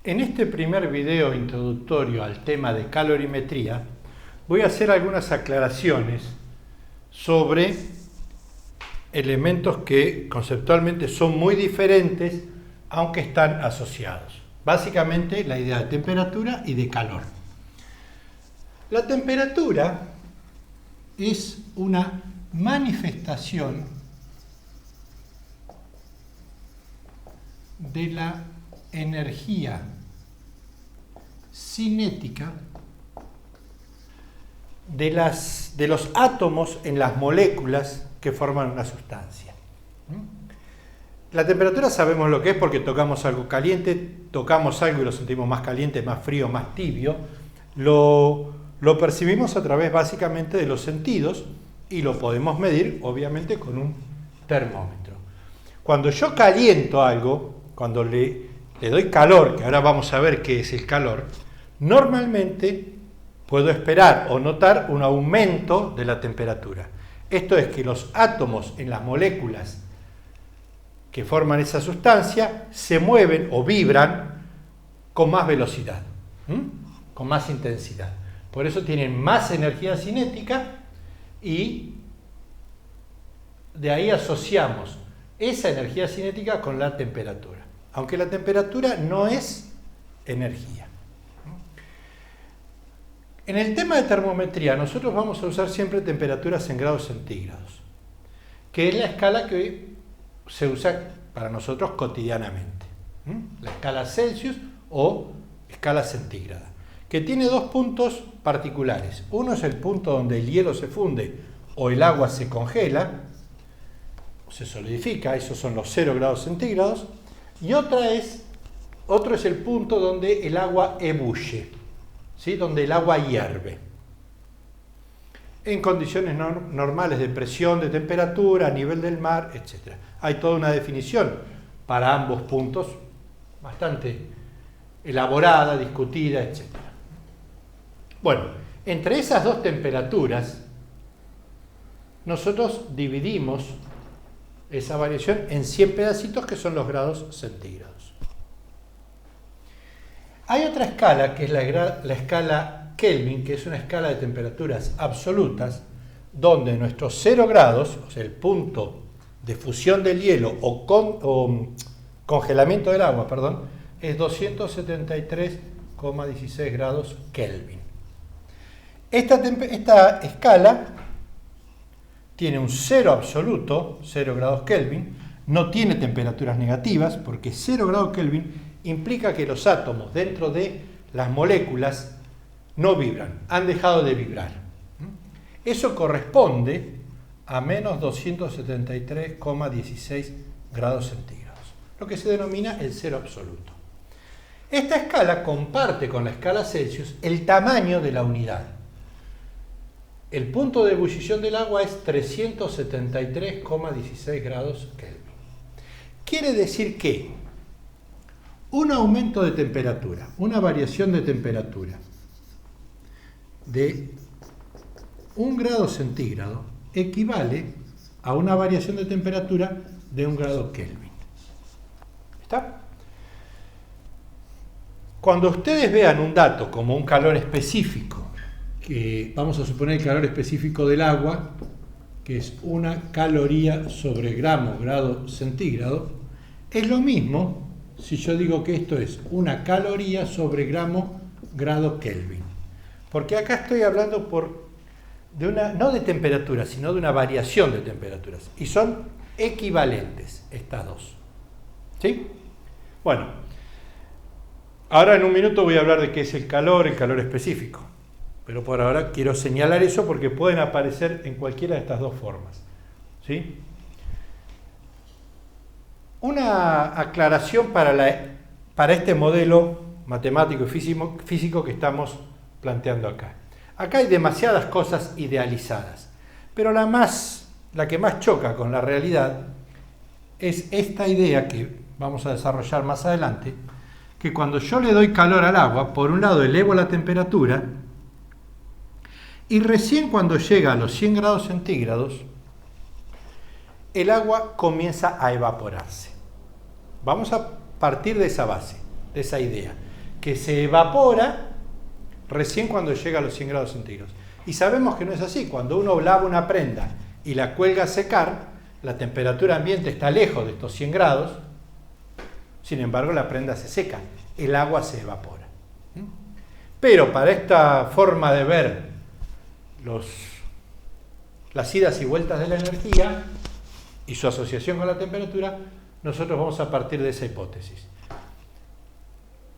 En este primer video introductorio al tema de calorimetría, voy a hacer algunas aclaraciones sobre elementos que conceptualmente son muy diferentes, aunque están asociados. Básicamente la idea de temperatura y de calor. La temperatura es una manifestación de la energía cinética de los átomos en las moléculas que forman una sustancia. La temperatura sabemos lo que es porque tocamos algo caliente, tocamos algo y lo sentimos más caliente, más frío, más tibio. Lo percibimos a través básicamente de los sentidos y lo podemos medir obviamente con un termómetro. Cuando yo caliento algo, cuando le doy calor, que ahora vamos a ver qué es el calor, normalmente puedo esperar o notar un aumento de la temperatura. Esto es que los átomos en las moléculas que forman esa sustancia se mueven o vibran con más velocidad, con más intensidad. Por eso tienen más energía cinética y de ahí asociamos esa energía cinética con la temperatura. Aunque la temperatura no es energía. En el tema de termometría, nosotros vamos a usar siempre temperaturas en grados centígrados, que es la escala que se usa para nosotros cotidianamente. La escala Celsius o escala centígrada, que tiene dos puntos particulares. Uno es el punto donde el hielo se funde o el agua se congela, o se solidifica, esos son los 0 grados centígrados, y otro es el punto donde el agua ebulle, ¿sí? Donde el agua hierve. En condiciones normales de presión, de temperatura, a nivel del mar, etc. Hay toda una definición para ambos puntos, bastante elaborada, discutida, etc. Bueno, entre esas dos temperaturas, nosotros dividimos esa variación en 100 pedacitos que son los grados centígrados. Hay otra escala que es la escala Kelvin, que es una escala de temperaturas absolutas, donde nuestros 0 grados, o sea, el punto de fusión del hielo o congelamiento del agua, perdón, es 273,16 grados Kelvin. Esta escala tiene un 0 absoluto, 0 grados Kelvin, no tiene temperaturas negativas, porque 0 grados Kelvin implica que los átomos dentro de las moléculas no vibran, han dejado de vibrar. Eso corresponde a menos 273,16 grados centígrados, lo que se denomina el 0 absoluto. Esta escala comparte con la escala Celsius el tamaño de la unidad. El punto de ebullición del agua es 373,16 grados Kelvin. Quiere decir que un aumento de temperatura, una variación de temperatura de 1 grado centígrado equivale a una variación de temperatura de 1 grado Kelvin. ¿Está? Cuando ustedes vean un dato como un calor específico, que vamos a suponer el calor específico del agua, que es 1 caloría sobre grado centígrado, es lo mismo si yo digo que esto es 1 caloría sobre grado Kelvin. Porque acá estoy hablando no de temperatura, sino de una variación de temperaturas. Y son equivalentes estas dos. ¿Sí? Bueno, ahora en un minuto voy a hablar de qué es el calor específico. Pero por ahora quiero señalar eso porque pueden aparecer en cualquiera de estas dos formas. ¿Sí? Una aclaración para este modelo matemático y físico que estamos planteando acá. Acá hay demasiadas cosas idealizadas, pero la que más choca con la realidad es esta idea que vamos a desarrollar más adelante, que cuando yo le doy calor al agua, por un lado elevo la temperatura, y recién cuando llega a los 100 grados centígrados, el agua comienza a evaporarse. Vamos a partir de esa base, de esa idea. que se evapora recién cuando llega a los 100 grados centígrados. Y sabemos que no es así. Cuando uno lava una prenda y la cuelga a secar, la temperatura ambiente está lejos de estos 100 grados, sin embargo la prenda se seca, el agua se evapora. Pero para esta forma de ver las idas y vueltas de la energía y su asociación con la temperatura, nosotros vamos a partir de esa hipótesis.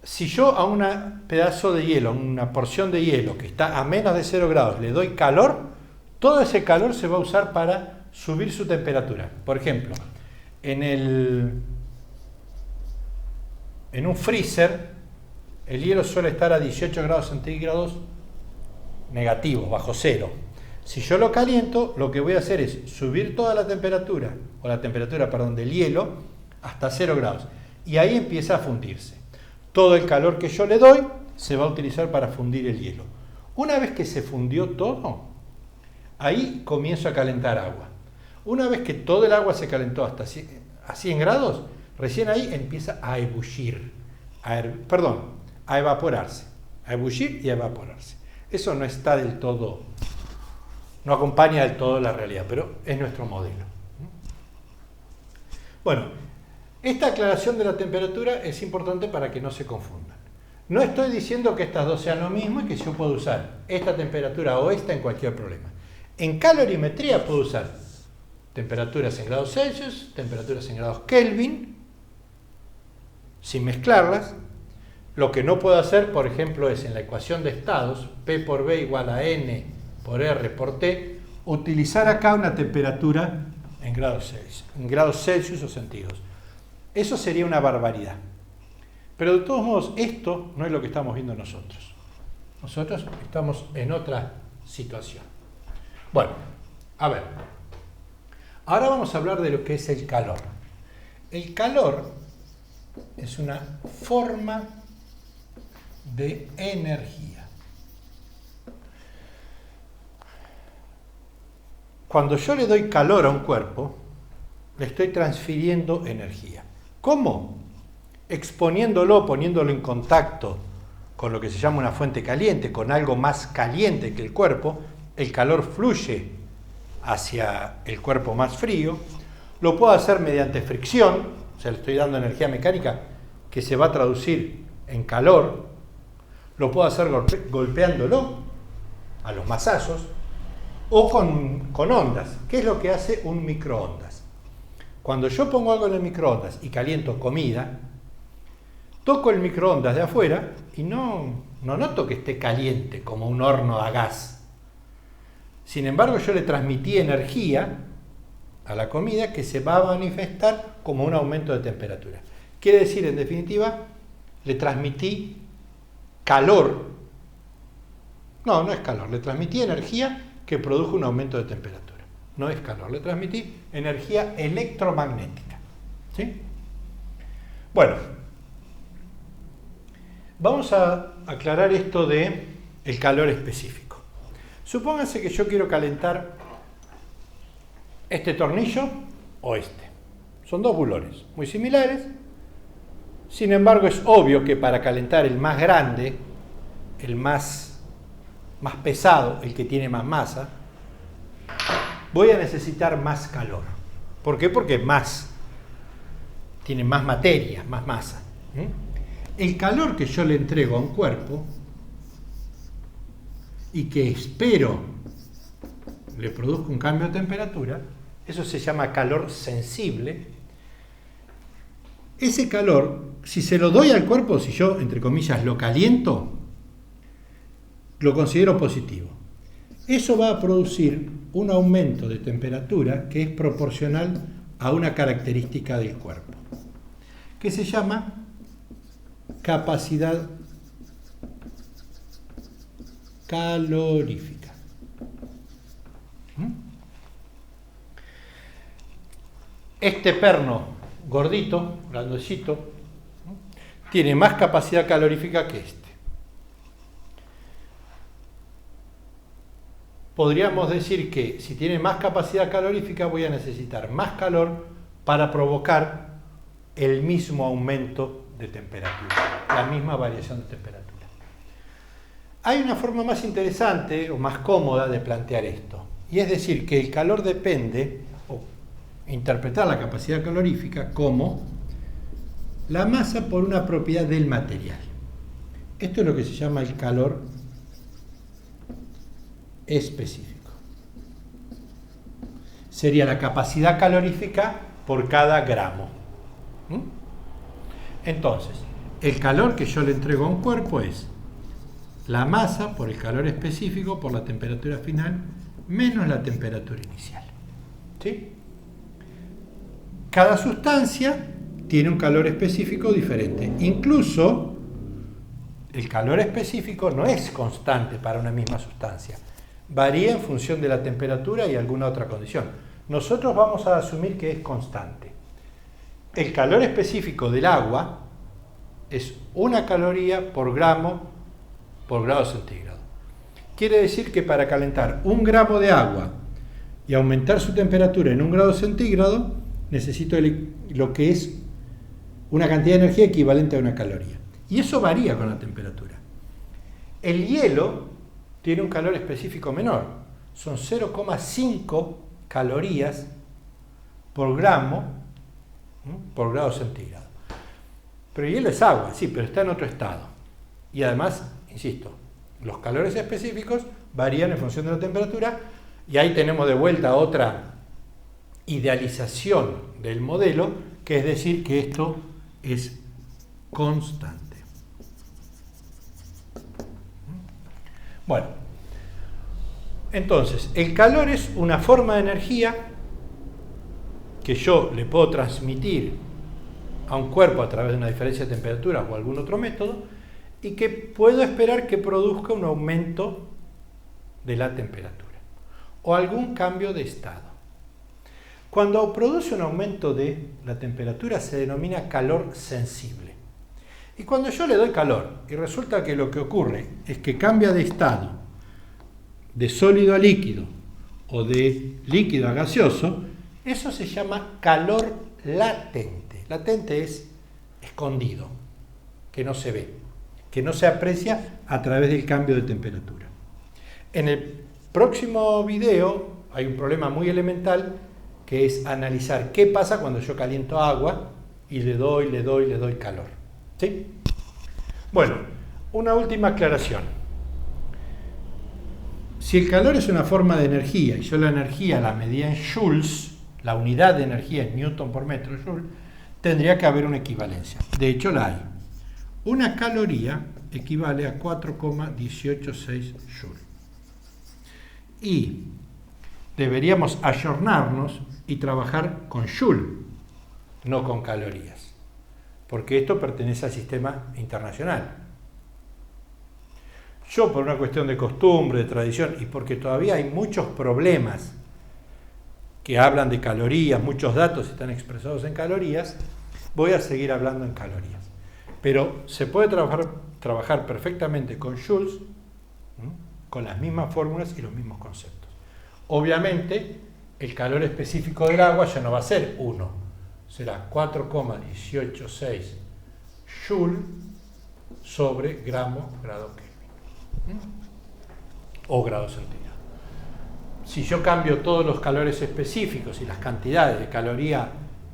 Si yo a un pedazo de hielo, a una porción de hielo que está a menos de 0 grados, le doy calor, todo ese calor se va a usar para subir su temperatura. Por ejemplo, en un freezer, el hielo suele estar a 18 grados centígrados negativos, bajo cero. Si yo lo caliento, lo que voy a hacer es subir toda la temperatura, del hielo, hasta 0 grados. Y ahí empieza a fundirse. Todo el calor que yo le doy se va a utilizar para fundir el hielo. Una vez que se fundió todo, ahí comienzo a calentar agua. Una vez que todo el agua se calentó hasta a 100 grados, recién ahí empieza a ebullir, a evaporarse. A ebullir y a evaporarse. Eso no está del todo, no acompaña del todo la realidad, pero es nuestro modelo. Bueno, esta aclaración de la temperatura es importante para que no se confundan. No estoy diciendo que estas dos sean lo mismo y que yo puedo usar esta temperatura o esta en cualquier problema. En calorimetría puedo usar temperaturas en grados Celsius, temperaturas en grados Kelvin, sin mezclarlas. Lo que no puedo hacer, por ejemplo, es en la ecuación de estados, P por B igual a N por R por T, utilizar acá una temperatura en grados Celsius o centígrados. Eso sería una barbaridad. Pero de todos modos, esto no es lo que estamos viendo nosotros. Nosotros estamos en otra situación. Bueno, a ver. Ahora vamos a hablar de lo que es el calor. El calor es una forma de energía. Cuando yo le doy calor a un cuerpo, le estoy transfiriendo energía. ¿Cómo? Exponiéndolo, poniéndolo en contacto con lo que se llama una fuente caliente, con algo más caliente que el cuerpo, el calor fluye hacia el cuerpo más frío. Lo puedo hacer mediante fricción, o sea, le estoy dando energía mecánica que se va a traducir en calor. Lo puedo hacer golpeándolo a los mazazos o con ondas. ¿Qué es lo que hace un microondas? Cuando yo pongo algo en el microondas y caliento comida, toco el microondas de afuera y no noto que esté caliente como un horno a gas. Sin embargo, yo le transmití energía a la comida que se va a manifestar como un aumento de temperatura. Quiere decir, en definitiva, le transmití calor. No es calor. Le transmití energía que produjo un aumento de temperatura. No es calor. Le transmití energía electromagnética. ¿Sí? Bueno, vamos a aclarar esto de el calor específico. Supónganse que yo quiero calentar este tornillo o este. Son dos bulones muy similares. Sin embargo, es obvio que para calentar el más grande, el más pesado, el que tiene más masa, voy a necesitar más calor. ¿Por qué? Porque tiene más materia, más masa. El calor que yo le entrego a un cuerpo y que espero le produzca un cambio de temperatura, eso se llama calor sensible. Ese calor, si se lo doy al cuerpo, si yo, entre comillas, lo caliento, lo considero positivo. Eso va a producir un aumento de temperatura que es proporcional a una característica del cuerpo, que se llama capacidad calorífica. Este perno gordito, grandecito, tiene más capacidad calorífica que este. Podríamos decir que si tiene más capacidad calorífica voy a necesitar más calor para provocar el mismo aumento de temperatura, la misma variación de temperatura. Hay una forma más interesante o más cómoda de plantear esto, y es decir que el calor depende, o interpretar la capacidad calorífica como la masa por una propiedad del material. Esto es lo que se llama el calor específico. Sería la capacidad calorífica por cada gramo. Entonces, el calor que yo le entrego a un cuerpo es la masa por el calor específico por la temperatura final menos la temperatura inicial. ¿Sí? Cada sustancia tiene un calor específico diferente. Incluso el calor específico no es constante para una misma sustancia. Varía en función de la temperatura y alguna otra condición. Nosotros vamos a asumir que es constante. El calor específico del agua es 1 caloría por gramo por grado centígrado. Quiere decir que para calentar 1 gramo de agua y aumentar su temperatura en 1 grado centígrado, necesito lo que es una cantidad de energía equivalente a 1 caloría. Y eso varía con la temperatura. El hielo tiene un calor específico menor. Son 0,5 calorías por gramo por grado centígrado. Pero el hielo es agua, sí, pero está en otro estado. Y además, insisto, los calores específicos varían en función de la temperatura, y ahí tenemos de vuelta otra idealización del modelo, que es decir que esto es constante. Bueno, entonces, el calor es una forma de energía que yo le puedo transmitir a un cuerpo a través de una diferencia de temperatura o algún otro método, y que puedo esperar que produzca un aumento de la temperatura o algún cambio de estado. Cuando produce un aumento de la temperatura se denomina calor sensible. Y cuando yo le doy calor y resulta que lo que ocurre es que cambia de estado de sólido a líquido o de líquido a gaseoso, eso se llama calor latente. Latente es escondido, que no se ve, que no se aprecia a través del cambio de temperatura. En el próximo video hay un problema muy elemental, que es analizar qué pasa cuando yo caliento agua y le doy calor. ¿Sí? Bueno, una última aclaración. Si el calor es una forma de energía y yo la energía la medía en joules, la unidad de energía es newton por metro joule, tendría que haber una equivalencia. De hecho la hay. Una caloría equivale a 4,186 joules. Y deberíamos ayornarnos y trabajar con joule, no con calorías, porque esto pertenece al sistema internacional. Yo, por una cuestión de costumbre, de tradición, y porque todavía hay muchos problemas que hablan de calorías, muchos datos están expresados en calorías, voy a seguir hablando en calorías. Pero se puede trabajar perfectamente con joules, con las mismas fórmulas y los mismos conceptos. Obviamente, el calor específico del agua ya no va a ser 1, será 4,186 joule sobre grado Kelvin o grado centígrado. Si yo cambio todos los calores específicos y las cantidades de caloría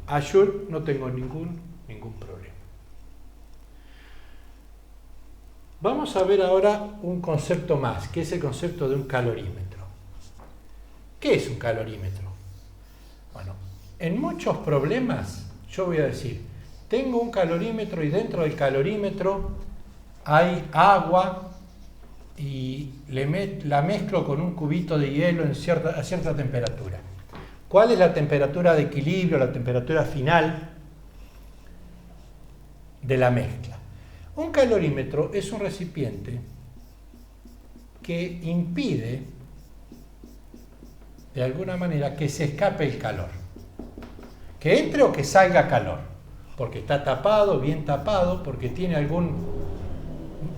a joule, no tengo ningún problema. Vamos a ver ahora un concepto más, que es el concepto de un calorímetro. ¿Qué es un calorímetro? Bueno, en muchos problemas yo voy a decir, tengo un calorímetro y dentro del calorímetro hay agua y la mezclo con un cubito de hielo a cierta temperatura. ¿Cuál es la temperatura de equilibrio, la temperatura final de la mezcla? Un calorímetro es un recipiente que impide, de alguna manera, que se escape el calor, que entre o que salga calor, porque está tapado, bien tapado, porque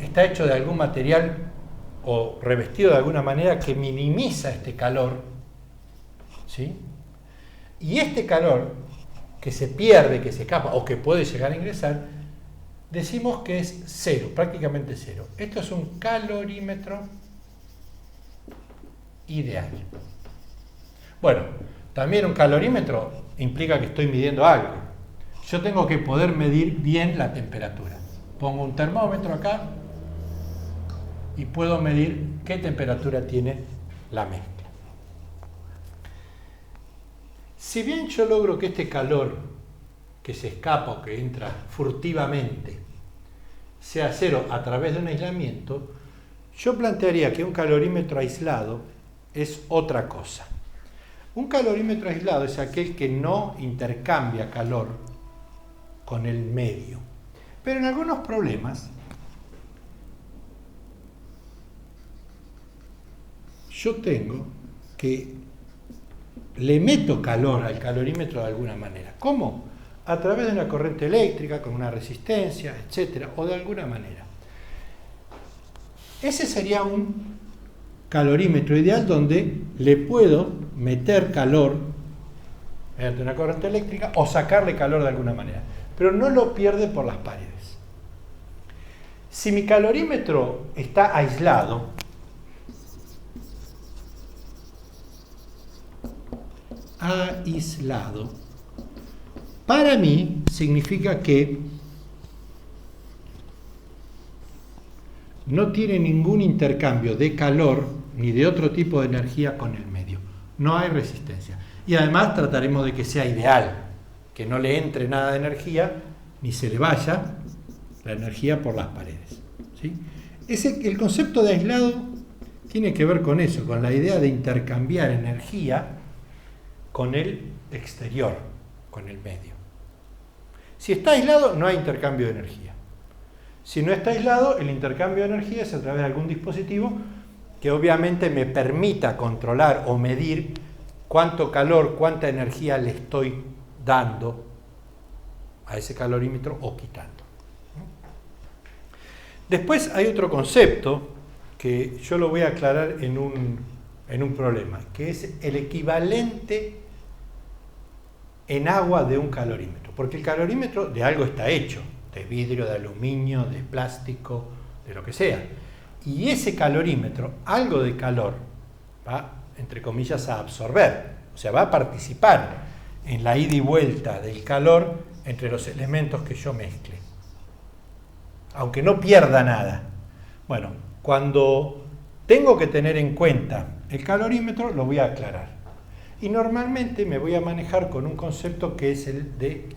está hecho de algún material o revestido de alguna manera que minimiza este calor, ¿sí? Y este calor que se pierde, que se escapa o que puede llegar a ingresar, decimos que es cero, prácticamente cero. Esto es un calorímetro ideal. Bueno, también un calorímetro implica que estoy midiendo algo. Yo tengo que poder medir bien la temperatura. Pongo un termómetro acá y puedo medir qué temperatura tiene la mezcla. Si bien yo logro que este calor que se escapa o que entra furtivamente sea cero a través de un aislamiento, yo plantearía que un calorímetro aislado es otra cosa. Un calorímetro aislado es aquel que no intercambia calor con el medio. Pero en algunos problemas yo tengo que le meto calor al calorímetro de alguna manera. ¿Cómo? A través de una corriente eléctrica, con una resistencia, etcétera, o de alguna manera. Ese sería un calorímetro ideal donde le puedo meter calor mediante una corriente eléctrica o sacarle calor de alguna manera, pero no lo pierde por las paredes. Si mi calorímetro está aislado, para mí significa que no tiene ningún intercambio de calor ni de otro tipo de energía con el medio. No hay resistencia. Y además trataremos de que sea ideal, que no le entre nada de energía ni se le vaya la energía por las paredes. ¿Sí? El concepto de aislado tiene que ver con eso, con la idea de intercambiar energía con el exterior, con el medio. Si está aislado, no hay intercambio de energía. Si no está aislado, el intercambio de energía es a través de algún dispositivo que obviamente me permita controlar o medir cuánto calor, cuánta energía le estoy dando a ese calorímetro o quitando. Después hay otro concepto que yo lo voy a aclarar en un problema, que es el equivalente en agua de un calorímetro, porque el calorímetro de algo está hecho, de vidrio, de aluminio, de plástico, de lo que sea. Y ese calorímetro, algo de calor, va, entre comillas, a absorber, o sea, va a participar en la ida y vuelta del calor entre los elementos que yo mezcle, aunque no pierda nada. Bueno, cuando tengo que tener en cuenta el calorímetro, lo voy a aclarar. Y normalmente me voy a manejar con un concepto que es el de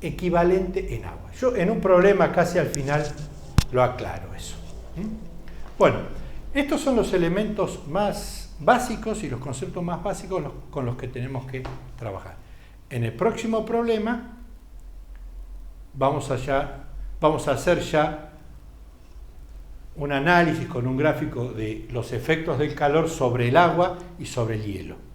equivalente en agua. Yo en un problema casi al final lo aclaro eso. Bueno, estos son los elementos más básicos y los conceptos más básicos con los que tenemos que trabajar. En el próximo problema vamos a hacer ya un análisis con un gráfico de los efectos del calor sobre el agua y sobre el hielo.